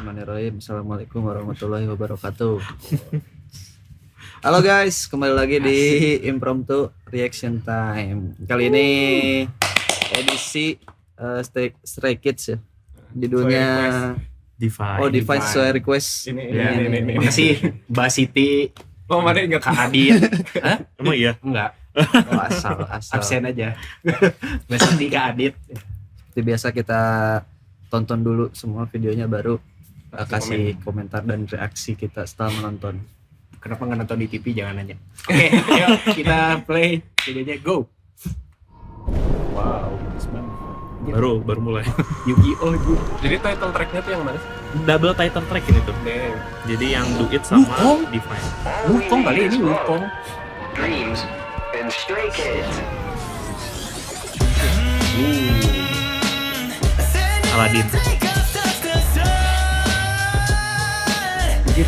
Bismillahirrahmanirrahim. Assalamualaikum warahmatullahi wabarakatuh. Halo guys, kembali lagi di Impromptu Reaction Time. Kali ini edisi Stray Kids ya. Judulnya Divine Sesuai Request. Ini. Makasih Mbak Siti. Oh, mana enggak Kak Adit. Hah? Emang iya? Enggak. Oh, asal. Absen aja. Mbak Siti, Kak Adit. Seperti biasa kita tonton dulu semua videonya baru kasih komentar dan reaksi kita setelah menonton. Kenapa nggak nonton di TV? Jangan nanya. Oke, ayo kita play videonya. Go. Wow, bagus banget. Baru mulai. Yu-Gi-Oh! Jadi title tracknya tuh yang mana? Double title track ini tuh. Jadi yang Do It sama Wukong? Divine. Wukong kali ini Wukong. Dreams and Stray Kids. Aladdin. Jadi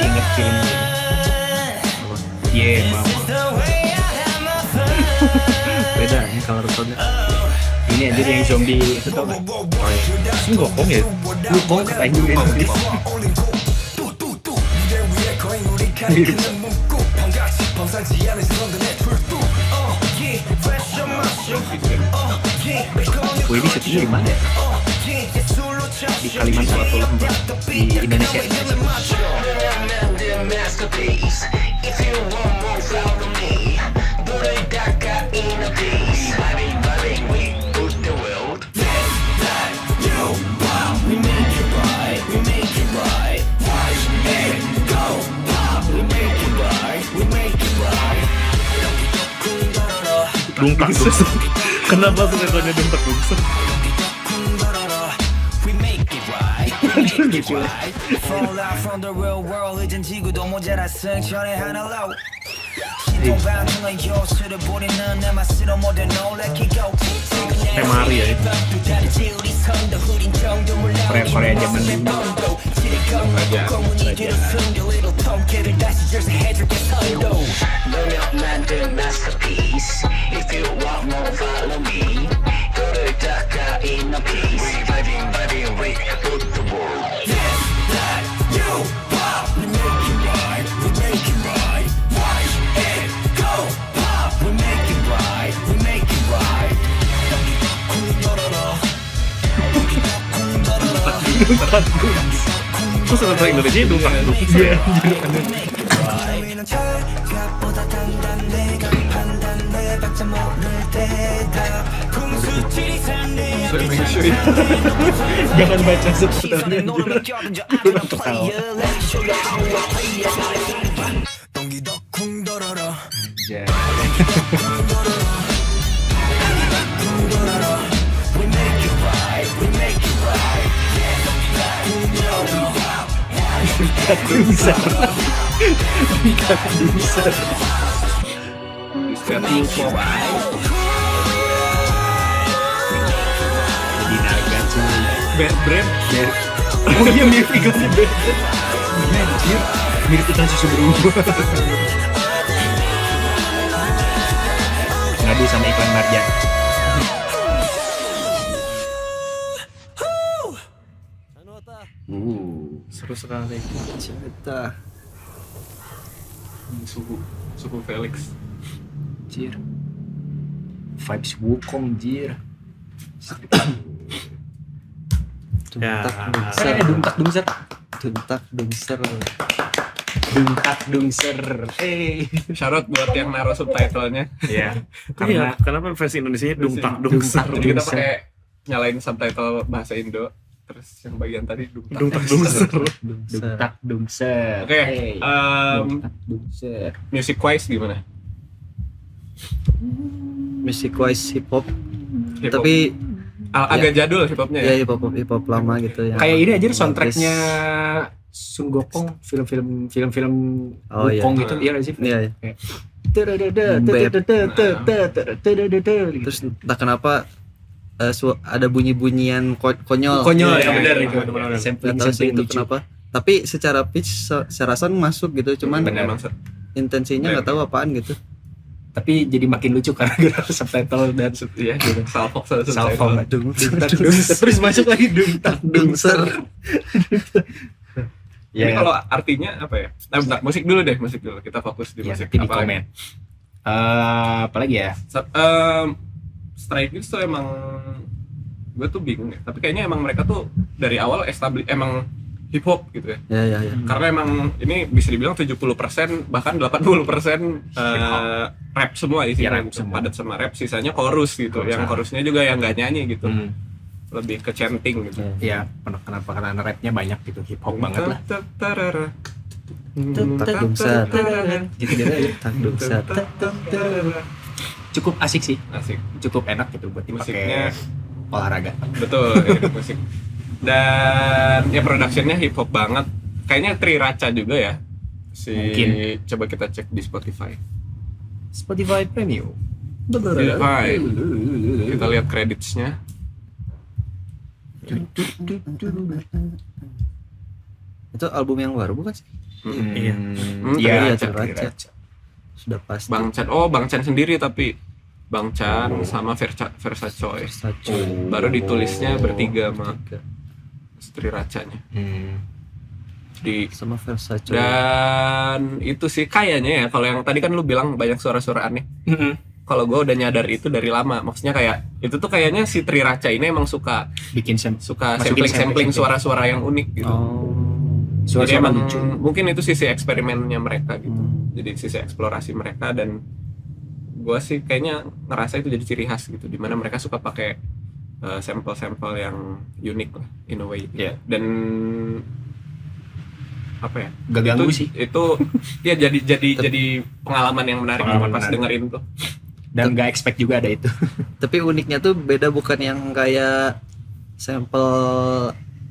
inget film ini. Mama. Beda ini color tone-nya. Ini aja yang zombie itu tau gak? Ini Gokong ya? Wukong katain juga ini. Wih, ini syutingnya di mana ya? Di Kalimantan atau Lembang? Di Indonesia. Dungtak dungset. Kenapa sebenarnya dungtak dungset? Fall out from the real world 이젠 지구도 모자라 승천의 하늘로 시동방통의 요술을 부리는 내 맛으로 모두 놀래키고 Temari ya itu. Korea zaman dulu. 너면 만든 masterpiece. If you want more, follow me. 너를 닦아 in a piece. We vibing, we put the world. Terus bahasa Indonesia dungtak dungset. 우리는 철갑보다 단단해 판단돼 박자 모를 때다 궁수질이 산내 Jangan baca subtitlenya. 동기도 쿵더러러 Ya. Jadi naga cuy. Brand. Oh iya, mirip iklannya beda. Anjir, mirip iklan susu berubah. Ngadu sama iklan Marja. Seru sekali. Cerita. Suku Felix. Jir. Vibes Wukong jir. Duntak Ya. dungser. Duntak dungser. Duntak dungser. Duntak dungser. Syarat buat yang naruh subtitlenya. Iya. Karena Karena kenapa versi Indonesia dungtak dungset? Jadi kita pakai nyalain subtitle bahasa Indo. Terus yang bagian tadi Dungtak dungset. duntak dungser. Oke, Duntak dungser. music wise gimana? Music wise hip hop. Hip hop. Tapi agak jadul hip hopnya ya ya. hip hop lama gitu ya. Kayak ini aja soundtracknya Sun Gokong, film-film Oh, iya. Wukong gitu, iya nggak sih? Iya. Terus Terus entah kenapa ada bunyi-bunyian konyol. konyol Iya, ya benar iya, itu. iya. Nggak tahu sih itu kenapa. Tapi secara pitch, secara sound masuk gitu. Cuman Bener, emang intensinya nggak tahu apaan gitu. Tapi jadi makin lucu karena gara-gara subtitle dan ya gitu. Salfox Salfong. Dung Terus masuk lagi dung ser. Jadi kalau artinya apa ya? Nah, bentar, musik dulu deh, musik dulu. Kita fokus di ya, musik. nanti di Apa komen. Apalagi ya? Stray Kids tuh emang gue tuh bingung ya. Tapi kayaknya emang mereka tuh dari awal emang hip hop gitu ya. Ya. Karena emang ini bisa dibilang 70% bahkan 80% rap semua isinya, rap semua. padat sama rap, sisanya chorus gitu. Yang chorusnya juga yang nggak nyanyi gitu. Lebih ke chanting gitu. Ya, kenapa karena rapnya banyak gitu, hip hop banget lah. Dung ser. Gitu aja. Dung ser. Cukup asik sih, Asik. cukup enak gitu buat Musiknya dipakai olahraga. betul ya, musik. Dan ya productionnya hip hop banget. Kayaknya Triraca juga ya. Mungkin. Coba kita cek di Spotify. Spotify Premium. Spotify. Kita lihat creditsnya. Itu album yang baru bukan sih? Iya. Iya, Triraca. Sudah pasti. Bang Chan sendiri tapi Bang Chan sama Versacoy. Baru ditulisnya bertiga sama Triracanya. Sama Versace. Dan itu sih kayaknya ya, kalau yang tadi kan lu bilang banyak suara-suara aneh. Kalau gue udah nyadar itu dari lama. Maksudnya kayak itu tuh kayaknya si Triraca ini emang suka Bikin masukin sampling suara-suara yang unik gitu. Jadi suara-suara emang lucu. mungkin itu sisi eksperimennya mereka gitu. Jadi sisi eksplorasi mereka, dan gue sih kayaknya ngerasa itu jadi ciri khas gitu. Dimana mereka suka pakai sampel-sampel yang unik lah in a way. Iya. Dan apa ya? Gak ganggu sih. Itu ya jadi pengalaman yang menarik Pengalaman pas menarik. dengerin tuh. Dan gak expect juga ada itu. Tapi uniknya tuh beda, bukan yang kayak sampel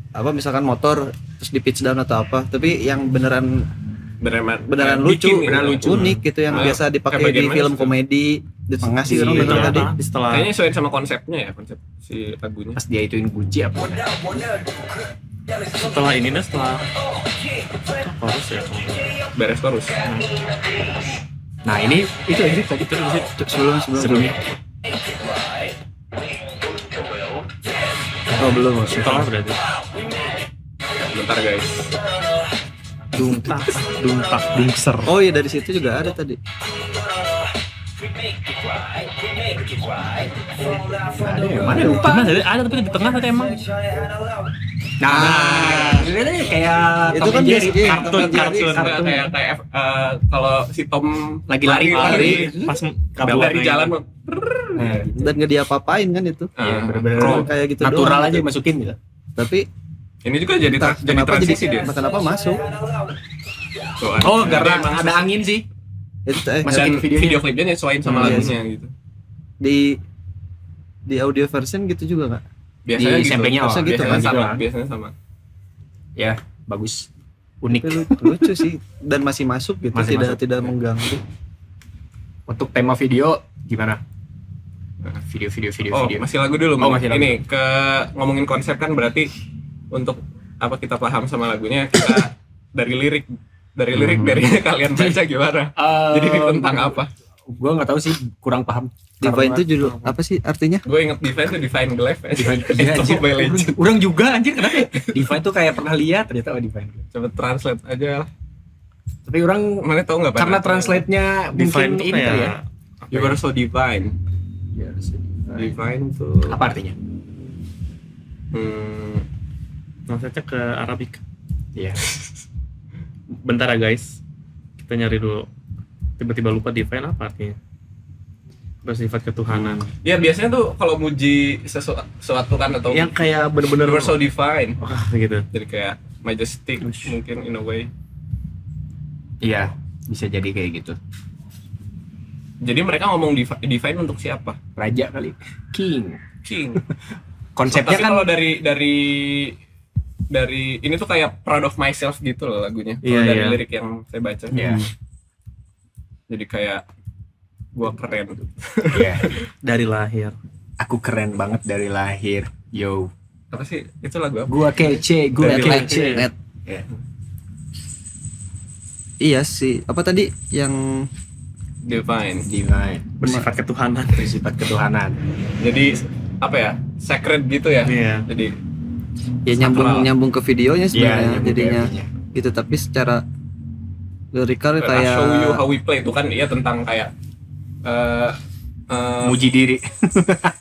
apa misalkan motor terus di pitch down atau apa, tapi yang beneran lucu, bikin, beneran lucu. unik gitu yang biasa dipakai bagian di mana film situ? komedi di tengah sih orang Iya, bener tadi. setelah Kayaknya sesuai sama konsepnya ya, konsep si lagunya. Pas dia ituin kunci apa? setelah ini nih, setelah chorus ya. Beres chorus. Nah ini itu tadi sebelumnya. Oh belum. Setelah berarti Bentar guys. dungser. Oh iya dari situ juga ada tadi. Ada yang mana lupa? Pernah ada tapi di tengah tadi emang. Nah, ini kayak Itu kan Jerry, biasa- kartun. Kayak kalau si Tom Lagi lari. Pas dari jalan Dan nggak diapa-apain kan itu. bener-bener Kayak gitu natural doang aja gitu. masukin gitu. Tapi ini juga jadi entah kenapa jadi transisi dia. kenapa masuk Tuh, Oh, jadi karena emang ada angin sih. itu Masukin dan videonya. video klipnya nyesuaiin sama Iya lagunya gitu. di audio version gitu juga nggak? Biasanya Di gitu. samplingnya Biasanya gitu Biasanya kan? sama, Gitu. biasanya sama. Ya, bagus. Unik. Tapi lucu sih dan masih masuk gitu, Masih tidak masuk. tidak mengganggu. Untuk tema video gimana? Video. Oh, masih lagu dulu. Oh, masih lagu. Ini ke ngomongin konsep kan berarti untuk apa kita paham sama lagunya kita dari lirik dari kalian baca gimana? Jadi ini tentang apa? Gue nggak tahu sih, kurang paham. Divine itu judul apa sih artinya? Gue inget Divine tuh Divine Glaive. Divine, Itu Mobile Legends. Orang juga anjir kenapa? Ya? Divine tuh kayak pernah lihat ternyata Divine. Coba translate aja. Tapi orang Mana tahu nggak? karena translate-nya Define mungkin tuh ini kali ya. kayak You are so divine. Divine tuh. Apa artinya? maksudnya ke Arabik. Iya. Bentar ya guys, kita nyari dulu. Tiba-tiba lupa divine apa artinya. Bersifat ketuhanan. Ya biasanya tuh kalau muji sesuatu kan atau Yang kayak bener-bener you are so divine. wah gitu. Jadi kayak majestic mungkin in a way. Iya, bisa jadi kayak gitu. Jadi mereka ngomong divine untuk siapa? Raja kali. King. Konsepnya Tapi kan kalau dari ini tuh kayak proud of myself gitu loh lagunya. Kalau Iya, dari iya. lirik yang saya baca. Iya. Jadi kayak gua keren. Iya. Dari lahir. Aku keren banget dari lahir. Yo. Apa sih? Itu lagu apa? Gua kece, gua Dari kece. Net. Iya. Iya sih. Apa tadi yang Divine. Bersifat ketuhanan. Bersifat ketuhanan. Jadi apa ya? Sacred gitu ya. Iya. Jadi Ya nyambung ke videonya sebenarnya nyambung jadinya ke videonya. gitu, tapi secara lirikal I'll show you kayak how we play itu kan iya tentang kayak Muji diri.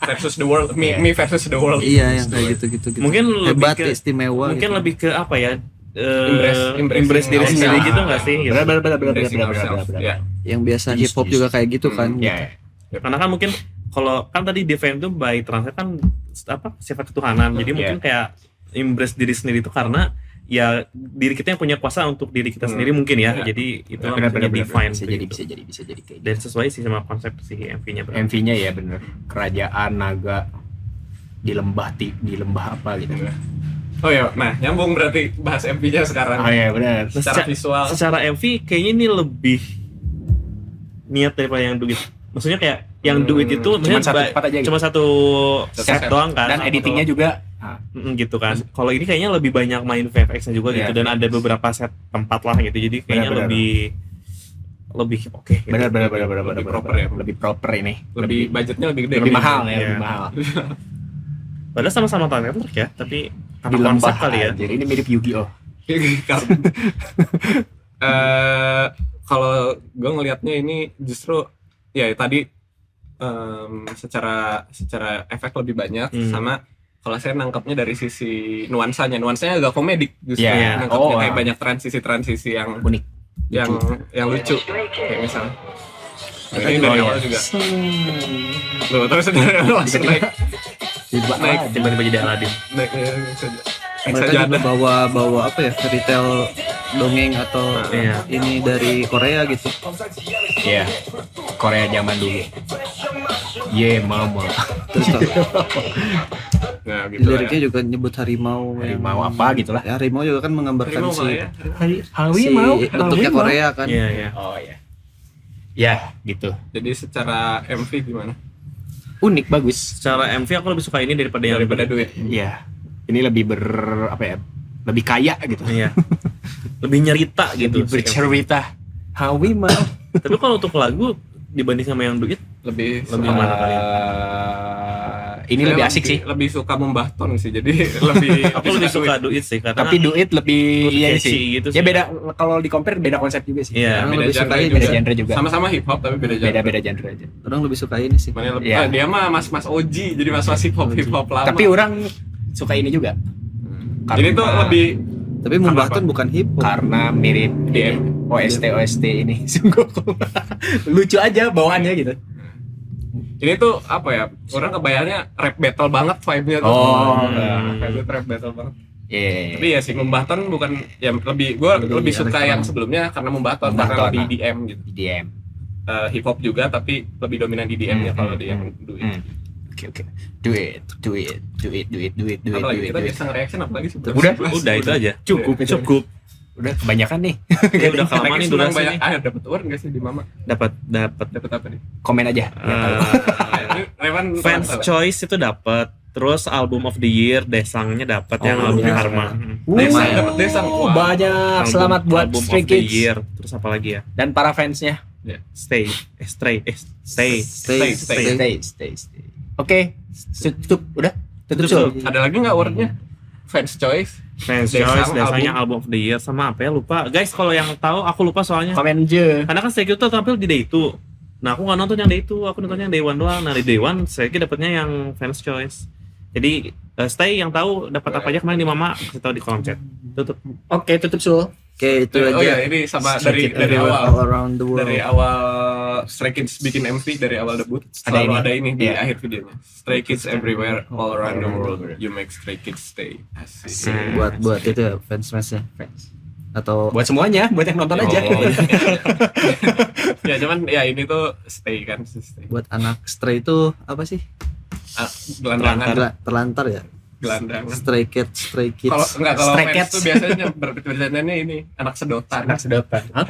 versus the world, me versus the world. iya yang kayak gitu. Mungkin hebat, lebih ke istimewa mungkin gitu. lebih ke apa ya? Embracing Diri ourselves. sendiri gitu nggak sih? Gitu. Benar. Embracing ourselves. Ya. Yang biasa Yes, hip hop yes. juga kayak gitu kan. Ya. Karena kan mungkin kalau kan tadi divine itu by translate kan apa sifat ketuhanan. Jadi mungkin kayak embrace diri sendiri itu karena ya diri kita yang punya kuasa untuk diri kita sendiri mungkin ya. Jadi itu maksudnya divine. Bisa gitu. jadi kayak Dan sesuai sih sama konsep si MV-nya. MV-nya ya bener, kerajaan naga di lembah apa gitu. Oh ya, nah nyambung berarti bahas MV-nya sekarang. Oh iya benar. Secara visual. Secara MV kayaknya ini lebih niat daripada yang do it. Maksudnya kayak yang do it itu Cuma satu part aja gitu. cuma satu set doang kan. Dan editingnya juga Gitu kan. Kalau ini kayaknya lebih banyak main VFX-nya juga gitu Iya. dan ada beberapa set tempat lah gitu. Jadi kayaknya Benar. lebih oke. Gitu. benar Lebih proper ya. lebih proper ini. Lebih budgetnya lebih gede. lebih mahal ya, Iya. lebih mahal. Padahal sama-sama Tower ya, tapi Di karena lembah konsep kali ya. Jadi ini mirip Yu-Gi-Oh. Kalau gue ngelihatnya ini justru ya tadi secara efek lebih banyak sama kalau saya nangkapnya dari sisi nuansanya agak komedik justru Iya. nangkapnya Oh, kayak wow. banyak transisi yang Unik. yang lucu kayak misalnya ini dari awal juga loh terus dari awal langsung naik Tiba-tiba jadi Aladdin. naik Mereka juga bawa apa ya, fairy tale dongeng atau Iya. ini dari Korea gitu. Iya. Korea zaman dulu. Ye mama. Terus nah di gitu liriknya juga nyebut harimau. Mau apa gitulah. Ya, harimau juga kan menggambarkan Harimau si ya si bentuknya Korea kan. Iya, iya. Oh iya. Ya, gitu. jadi secara MV gimana Unik, bagus. Secara MV aku lebih suka ini daripada yang daripada duit Iya. Ini lebih apa ya? Lebih kaya gitu. Iya. Lebih nyerita gitu. Lebih bercerita. Hawi mau. Tapi kalau untuk lagu dibanding sama yang duit lebih mana kali? Ini Saya lebih asik sih. lebih suka membahton sih jadi lebih aku lebih suka duit sih karena Tapi duit lebih iya catchy sih. gitu Ya sih. beda kalau di compare beda konsep juga sih. Iya. Orang beda lebih suka genre ini, juga. Beda genre juga. sama-sama hip hop tapi beda genre Beda genre aja. Orang lebih suka ini sih. Mana lebih, Iya. dia mah mas Oji jadi mas hip hop lama Tapi orang suka ini juga. jadi tuh lebih Tapi Mumbaton bukan hip hop. karena mirip DM. OST ini sungguh lucu aja bawaannya gitu. ini tuh apa ya orang kebayangnya rap battle banget vibe-nya tuh rap battle banget Iya. tapi ya sih Mumbaton bukan ya lebih gue lebih suka yang sebelumnya karena Mumbaton karena Mumbaton, lebih nah. EDM gitu DM. hip hop juga tapi lebih dominan EDM-nya kalau di yang duit Oke. Do it. apalagi kita bisa nge-reaction apalagi sih Udah itu aja. Cukup. Udah kebanyakan nih. Ya, udah kelamaan nih durasi banyak nih. dapat award nggak sih di Mama Dapat dapat apa nih Komen aja. Revan Fans Choice itu dapat. Terus album of the year Desangnya dapat yang album iya. Karma. Desang dapat Desang wah. Banyak. Selamat buat album Stray of the Kids year. Terus apa lagi ya? dan para fansnya. Stay. Stay. Oke. Tutup. Udah. Tutup Sul. ada lagi nggak awardnya Fans Choice Fans Desang Choice, Desangnya album. album of the year sama apa ya lupa. Guys kalau yang tahu aku lupa soalnya. Komen aja. Karena kan Stray Kids tuh tampil di Day 2. Nah aku nggak nonton yang Day 2, aku nontonnya yang Day 1 doang. Nah di Day 1 Stray Kids dapatnya yang Fans Choice. Jadi Stay yang tahu dapat apa aja kemarin di Mama kasih tahu di kolom chat. Tutup. Oke, tutup Sul. Oke, itu oh aja. ya ini sama Stray dari Kids awal all around the world. dari awal Stray Kids bikin MV dari awal debut selalu ada ini di Iya. akhir videonya Stray Kids everywhere all around the world you make Stray Kids stay asik buat itu ya fans-fansnya. Atau Buat semuanya, buat yang nonton aja. Oh, ya cuman ya ini tuh stay kan stay buat anak Stray itu apa sih? gelandangan Terlantar ya. gelandangan Stray Kids. kalau Stray fans Cats. tuh biasanya bercandanya ini anak sedotan Anak sedotan. Hah?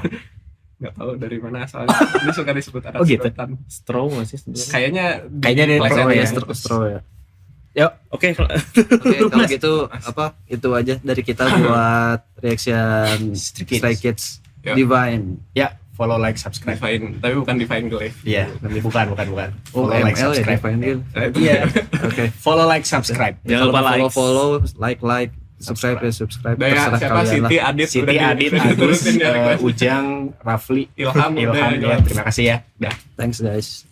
nggak tahu dari mana asalnya dia suka disebut anak Oh, gitu? sedotan Straw nggak sih sebenarnya? kayaknya Kayaknya dari Plesetan Pro ya. Stro ya. Yuk. Oke, Oke, kalau gitu apa itu aja dari kita buat reaction Stray Kids. Stray Kids Ya. Divine. Ya, Follow, like, subscribe. Divine, tapi bukan Divine Glaive. Iya, bukan. Oh, Follow, like, ML ya, subscribe. Divine Deal. Iya. Oke. Follow, like, subscribe. Jangan lupa like. follow, like, subscribe ya, subscribe. Daya Terserah siapa kalian lah. Siti Adit Siti udah Adit, udah Agus, diturutin ya, request. Ujang, Rafli, Ilham udah ya. jelas. Terima kasih ya. Dah. Thanks guys.